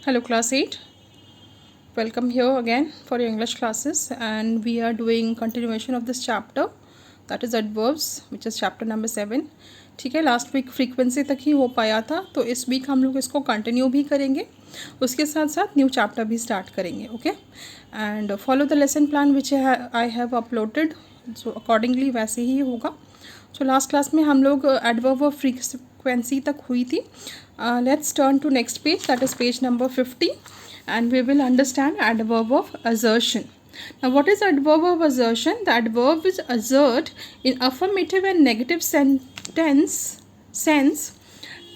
Hello class 8, welcome here again for your English classes, and we are doing continuation of this chapter, that is adverbs, which is chapter number 7. ठीक है, last week frequency तक ही हो पाया था, तो इस week हम लोग इसको कंटिन्यू भी करेंगे, उसके साथ साथ न्यू चैप्टर भी स्टार्ट करेंगे. Okay, and follow the lesson plan which I have uploaded, so accordingly वैसे ही होगा. सो लास्ट क्लास में हम लोग एडवर्ब ऑफ फ्रीक्वेंसी तक हुई थी. Let's turn to next page, that is page number 50, and we will understand adverb of assertion. Now what is adverb of assertion? The adverb is assert in affirmative and negative sense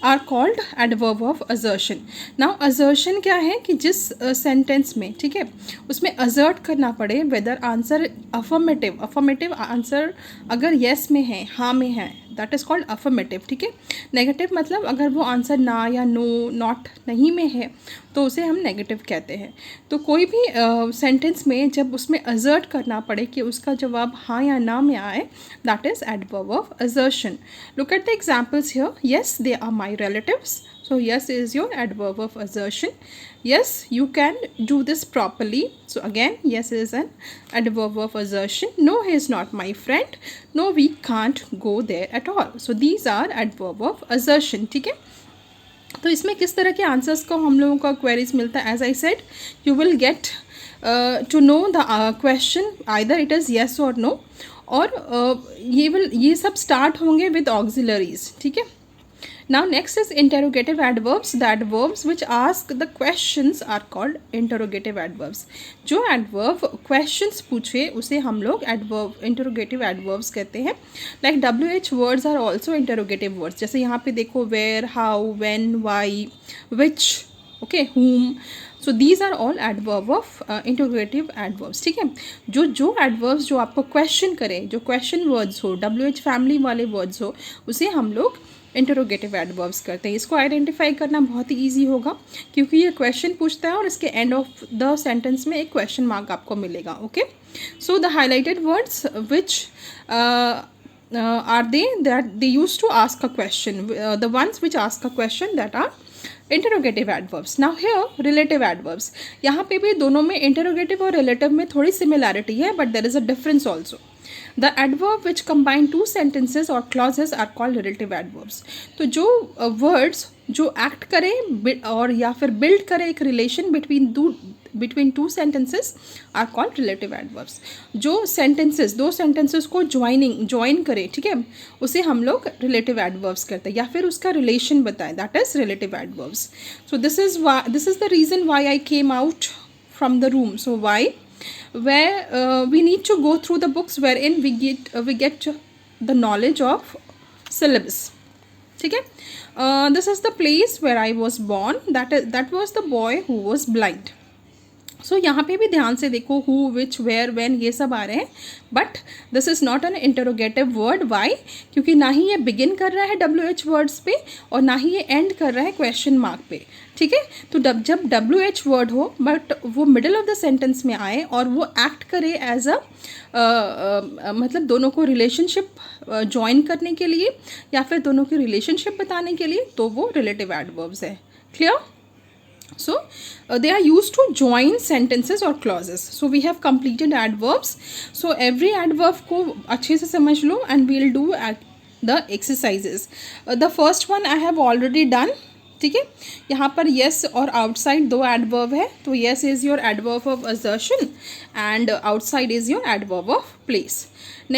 are called adverb of assertion. Now assertion क्या है कि जिस sentence में, ठीक है, उसमें assert करना पड़े वेदर आंसर अफर्मेटिव आंसर अगर येस में है, हाँ में है, दैट इज़ कॉल्ड अफर्मेटिव. ठीक है, नेगेटिव मतलब अगर वो आंसर ना या नो नॉट नहीं में है तो उसे हम नेगेटिव कहते हैं. तो कोई भी सेंटेंस में जब उसमें असर्ट करना पड़े कि उसका जवाब हाँ या ना में आए, that is adverb of assertion. Look at the examples here. Yes, they are my relatives. So yes is your adverb of assertion. Yes, you can do this properly. So again, yes is an adverb of assertion. No, he is not my friend. No, we can't go there at all. So these are adverb of assertion. ठीक है, तो इसमें किस तरह के answers को हम लोगों का क्वेरीज मिलता है. As I said, you will get to know the question, either it is yes or no, और ये सब स्टार्ट होंगे विद ऑक्सिलरीज. ठीक है. Now next is interrogative adverbs. The adverbs which ask the questions are called interrogative adverbs. जो adverb questions पूछे उसे हम लोग interrogative adverbs कहते हैं. Like WH words are also interrogative words. जैसे यहाँ पे देखो where, how, when, why, which, okay, whom. So these are all adverb of interrogative adverbs. ठीक है, जो adverbs जो आपको question करे, जो question words हो, WH family वाले words हो, उसे हम लोग इंटरोगेटिव एडवर्ब्स करते हैं. इसको आइडेंटिफाई करना बहुत ही ईजी होगा क्योंकि ये क्वेश्चन पूछता है और इसके एंड ऑफ द सेंटेंस में एक क्वेश्चन मार्क आपको मिलेगा. Okay, so the highlighted words which are they that they use to ask a question, the ones which ask a question that are interrogative adverbs. Now here relative adverbs. यहाँ पे भी दोनों में interrogative और relative में थोड़ी similarity है, but there is a difference also. The adverb which combine two sentences or clauses are called relative adverbs. तो जो words जो act करें और या फिर build करें एक relation between two sentences are called relative adverbs. जो sentences, दो sentences को join करे, ठीक है, उसे हम लोग relative adverbs करते हैं या फिर उसका relation बताएं, that is relative adverbs. So this is the reason why I came out from the room. So why? Where we need to go through the books wherein we get the knowledge of syllabus. ठीक है, this is the place where I was born. That was the boy who was blind. सो यहाँ पे भी ध्यान से देखो, who, which, where, when, ये सब आ रहे हैं, but this is not an interrogative word. Why? क्योंकि ना ही ये बिगिन कर रहा है WH वर्ड्स पे और ना ही ये एंड कर रहा है क्वेश्चन मार्क पे. ठीक है, तो जब WH वर्ड हो बट वो मिडल ऑफ द सेंटेंस में आए और वो एक्ट करे एज अ मतलब दोनों को रिलेशनशिप ज्वाइन करने के लिए या फिर दोनों की रिलेशनशिप बताने के लिए, तो वो रिलेटिव एडवर्ब्स है. Clear? So they are used to join sentences or clauses. So we have completed adverbs. So every adverb को अच्छे से समझ लो and we'll do at the exercises. The first one I have already done. ठीक है, यहाँ पर yes और outside दो adverb है, तो yes is your adverb of assertion and outside is your adverb of place.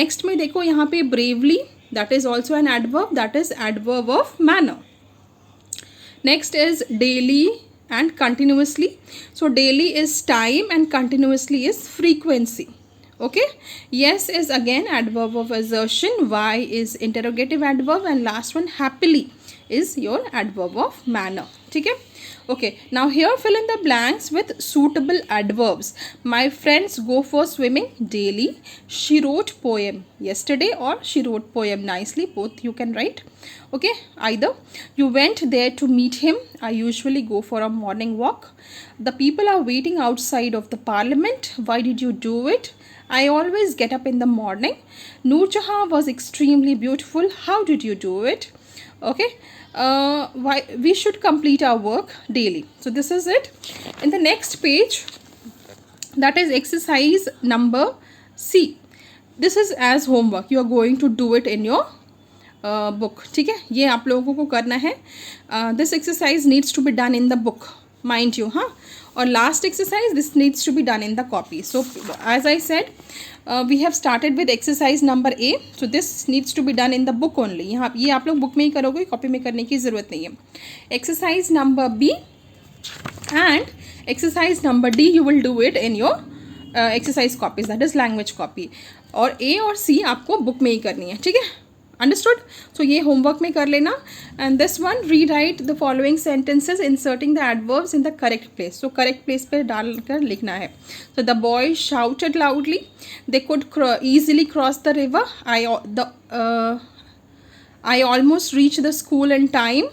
Next में देखो यहाँ पे bravely, that is also an adverb, that is adverb of manner. Next is daily and continuously. So daily is time and continuously is frequency. Okay, yes is again adverb of assertion, why is interrogative adverb, and last one happily is your adverb of manner. ठीक है, okay, now here fill in the blanks with suitable adverbs. My friends go for swimming daily. She wrote poem yesterday, or she wrote poem nicely, both you can write. Okay, either. You went there to meet him. I usually go for a morning walk. The people are waiting outside of the parliament. Why did you do it? I always get up in the morning. Noor Jahan was extremely beautiful. How did you do it? Okay, why we should complete our work daily. So this is it. In the next page, that is exercise number C. This is as homework. You are going to do it in your book. ठीक है, ये आप लोगों को करना है. This exercise needs to be done in the book, mind you, हाँ. और last exercise, this needs to be done in the copy. So as I said, we have started with exercise number A. So this needs to be done in the book only. यहाँ ये आप लोग book में ही करोगे, copy में करने की ज़रूरत नहीं है. Exercise number B and exercise number D, you will do it in your exercise copies, that is language copy. और A और C आपको बुक में ही करनी है. ठीक है, अंडरस्टूड. सो ये होमवर्क में कर लेना. And this one, rewrite the following sentences inserting the adverbs in the correct place. So correct place पे डालकर लिखना है. So the boy shouted loudly, they could easily cross the river, I almost reached the school in time.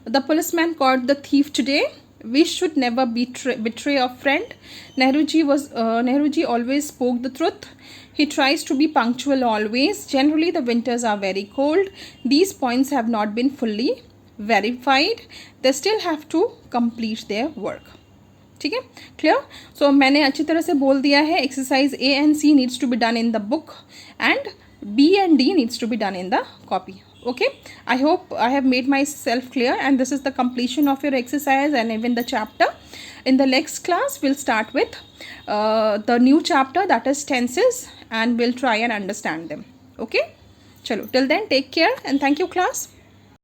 The policeman caught the thief today. We should never betray a friend. Nehruji always spoke the truth. He tries to be punctual always. Generally, the winters are very cold. These points have not been fully verified. They still have to complete their work. ठीक है, clear. सो मैंने अच्छी तरह से बोल दिया है. Exercise A and C needs to be done in the book and B and D needs to be done in the copy. Okay, I hope I have made myself clear, and this is the completion of your exercise and even the chapter. In the next class, we'll start with the new chapter, that is tenses, and we'll try and understand them. Okay, chalo, till then take care and thank you class.